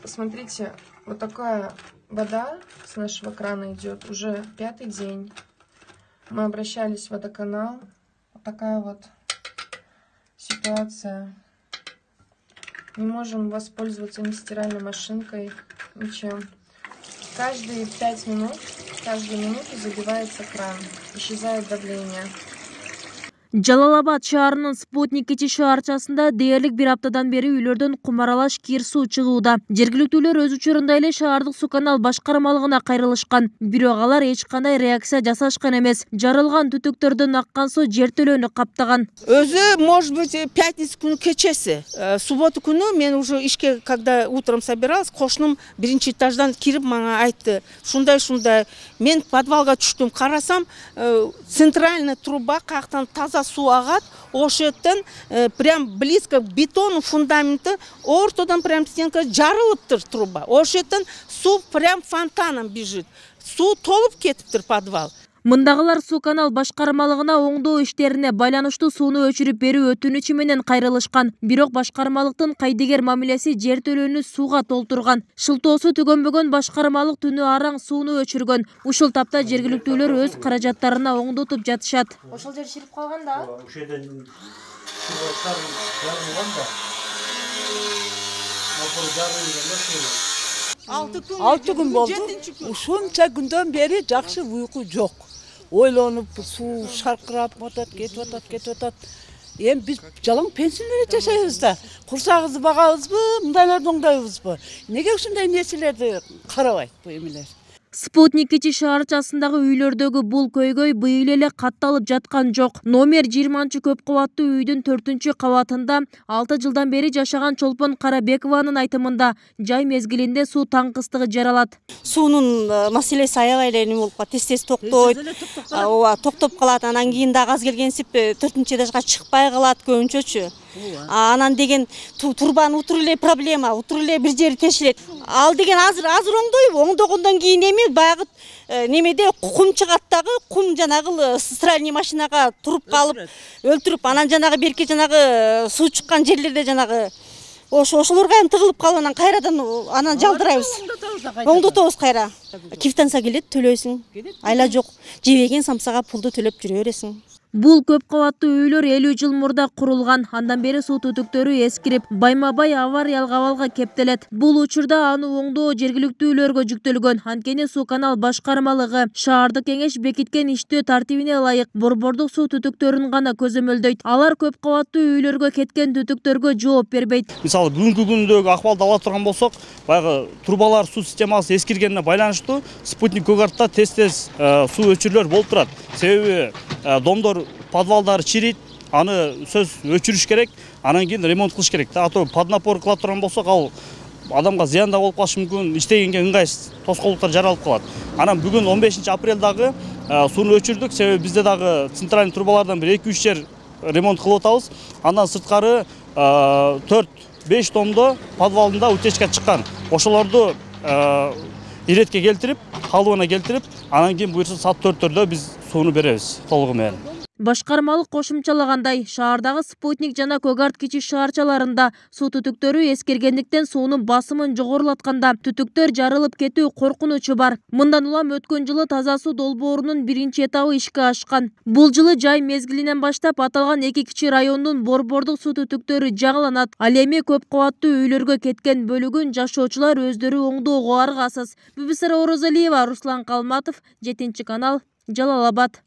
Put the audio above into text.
Смотрите, вот такая вода с нашего крана идет уже 5-й день. Мы обращались в водоканал. Вот такая вот ситуация. Не можем воспользоваться ни стиральной машинкой, ничем. Каждую минуту забивается кран. Исчезает давление. Жалал-Абад шаарынын Спутник кечи шаарчасында дээрлик бир аптадан бери үйлөрдөн кумаралаш кир суу чыгууда. Жергиликтүүлөр өз учурунда эле шаардык суу канал башкармалыгына кайрылышкан. Бирок алар эч кандай реакция жасашкан эмес. Жарылган түтүктөрдөн аккан суу жертөлөөнү каптаган. Өзү, может быть, пятница күнү кечеси. Суббота күнү мен уже ишке, когда утром собиралась, кошунум биринчи этаждан кирип мага айтты. Шундай. Мен подвалга түштүм, карасам, центральная труба каяктан таза суу агат, ошеттен прям близко к бетону фундаменты, ортодон прям стенка жарылыптыр труба. Ошеттен суу прям фонтаном бежит. Суу толуп кетиптир подвал. Мындагылар суу канал башкармалыгына оңдоо иштерине байланыштуу сууну өчүрүп берүү өтүнүчү менен кайрылышкан. Бирок башкармалыктын кайдыгер мамилеси жертөлөөнү сууга толтурган. Шылтоосу түгөнбөгөн башкармалык түнү араң сууну өчүргөн. Ушул тапта жергиликтүүлөр өз каражаттарына оңдотуп жатышат. Ошол жер ширип калган да? Ошеден жарылган да. Алты күн болду. Ушунча күндөн бери жакшы уйку жок. Ойлонуп, суу шаркырап кетип атат. Эми биз жалаң пенсионерде жашайбыз да. Курсагыбызды багабызбы, мындайларды оңдойбузбу? Неге ушундай нерселерди карабайт бу эмелер? Спутник кечи шаарчасындагы үйлөрдөгү бул көйгөй быйыл эле катталып жаткан жок. Номер 20 көп кабаттуу үйдүн 4-кабатында 6 жылдан бери жашаган Чолпон Карабекованын айтымында жай мезгилинде суу таңкыстыгы жаралат. Суунун маселеси аябай эле эме болуп калат, тез токтойт. Ооба, токтоп калат. Анан кийин да газ келгенсип 4-этажга чыкпай калат көбүнчөчү. Анан деген турбанын утур эле проблема, утур эле бир жери тешилет. Ал деген азыр оңдойбу, оңдогондон кийин эми баягы немеде кум чыгат дагы, кум жанагы стиральный машинага туруп калып, өлтүрүп, анан жанагы берки жанагы суу чыккан жерлерде жанагы ошолорго эми тыгылып калып, анан кайрадан анан жалдырайбыз. Оңдотобуз кайра. Кифтанса келет, төлөйсүң. Айла жок. Жебеген самсага пулду төлөп жүрө бересиң. Бул көп кабаттуу үйлөр 50 жыл мурда курулган. Андан бери суу түтүктөрү эскирип, байма-бай авариялык абалга кептелет. Бул учурда аны оңдоо жергиликтүүлөргө жүктөлгөн. Анткени суу канал башкармалыгы шаардык кеңеш бекиткен иштөө тартибине ылайык борбордук суу түтүктөрүн гана көзөмөлдөйт. Алар көп кабаттуу үйлөргө кеткен түтүктөргө жооп бербейт. Мисалы, бүгүнкү күндөгү акыбалды ала турган болсок, баягы трубалар суу системасы эскиргенине байланыштуу Спутник Көгартта тез-тез суу өчүрүүлөр болуп турат. Себеби домдор подвалдар чирийт, аны сөз өчүрүш керек, анан кийин ремонт кылыш керек. Ато поднапор кыла турган болсок, ал адамга зыян да болуп калышы мүмкүн, иштегенге ыңгайсыз тоскоолдуктар жаралып калат. Анан бүгүн 15 апрелдагы сууну өчүрдүк, себеби бизде дагы центральный трубалардан бир 2-3 жер ремонт кылып атабыз. Андан сырткары 4-5 томдо подвалында утечка чыккан. Ошолорду иретке келтирип, халыбына келтирип, анан кийин буюрса саат 4-төрдө биз сууну беребиз толугу менен. Башкармалык кошумчалагандай, шаардагы Спутник жана Көгарт кичи шаарчаларында суу түтүктөрү эскергендиктен суунун басымын жогорулатканда түтүктөр жарылып кетүү коркунучу бар. Мындан улам өткөн жылы таза суу долбоорунун 1-этабы ишке ашкан. Бул жылы жай мезгилинен баштап аталган 2 кичи райондун борбордук суу түтүктөрү жаңыланат. Ал эми көп кабаттуу үйлөргө кеткен бөлүгүн жашоочулар өздөрү оңдоого аргасыз. Бүбүсара Орозалиева, Руслан Калматов, 7 канал, Жалал-Абад.